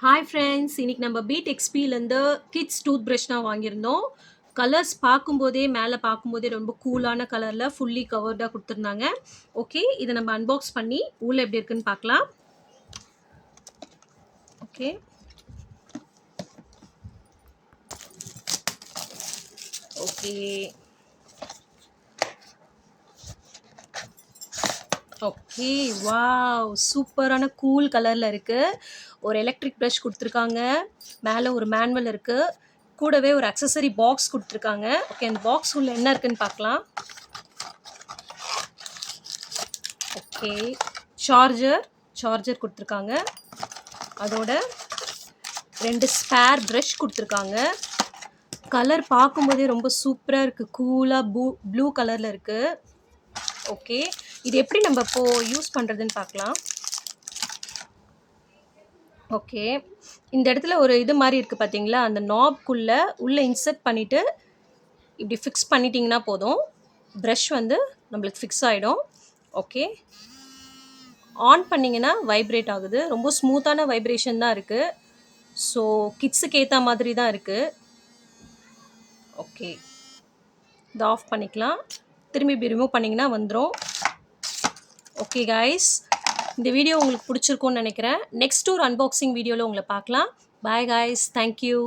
Hi friends, இன்னைக்கு நம்ம beat எக்ஸ்பிலேருந்து kids tooth brush தான் வாங்கியிருந்தோம். கலர்ஸ் பார்க்கும்போதே மேலே பார்க்கும்போதே ரொம்ப கூலான கலரில் ஃபுல்லி கவர்டாக கொடுத்துருந்தாங்க. ஓகே, இதை நம்ம அன்பாக்ஸ் பண்ணி உள்ளே எப்படி இருக்குன்னு பார்க்கலாம். Okay, okay, okay. வாவ், சூப்பரான கூல் கலரில் இருக்குது. ஒரு எலக்ட்ரிக் ப்ரஷ் கொடுத்துருக்காங்க. மேலே ஒரு மேனுவல் இருக்குது. கூடவே ஒரு அக்சசரி பாக்ஸ் கொடுத்துருக்காங்க. ஓகே, அந்த பாக்ஸ் உள்ள என்ன இருக்குன்னு பார்க்கலாம். ஓகே, சார்ஜர் கொடுத்துருக்காங்க. அதோட 2 ஸ்பேர் ப்ரஷ் கொடுத்துருக்காங்க. கலர் பார்க்கும்போதே ரொம்ப சூப்பராக இருக்குது. கூலாக ப்ளூ கலரில் இருக்குது. ஓகே, இது எப்படி நம்ம இப்போது யூஸ் பண்ணுறதுன்னு பார்க்கலாம். ஓகே, இந்த இடத்துல ஒரு இது மாதிரி இருக்குது பார்த்தீங்களா, அந்த நாப்குள்ளே உள்ளே இன்சர்ட் பண்ணிவிட்டு இப்படி ஃபிக்ஸ் பண்ணிட்டீங்கன்னா போதும். ப்ரஷ் வந்து நம்மளுக்கு ஃபிக்ஸ் ஆகிடும். ஓகே, ஆன் பண்ணிங்கன்னா வைப்ரேட் ஆகுது. ரொம்ப ஸ்மூத்தான வைப்ரேஷன் தான் இருக்குது. ஸோ கிட்ஸுக்கு ஏற்ற மாதிரி தான் இருக்குது. ஓகே, இதை ஆஃப் பண்ணிக்கலாம். திரும்பி இப்படி ரிமூவ் பண்ணிங்கன்னா வந்துடும். ஓகே கைஸ், இந்த வீடியோ உங்களுக்கு பிடிச்சிருக்கும்னு நினைக்கிறேன். நெக்ஸ்ட் ஒரு அன்பாக்சிங் வீடியோவில் உங்களை பார்க்கலாம். Bye guys, thank you.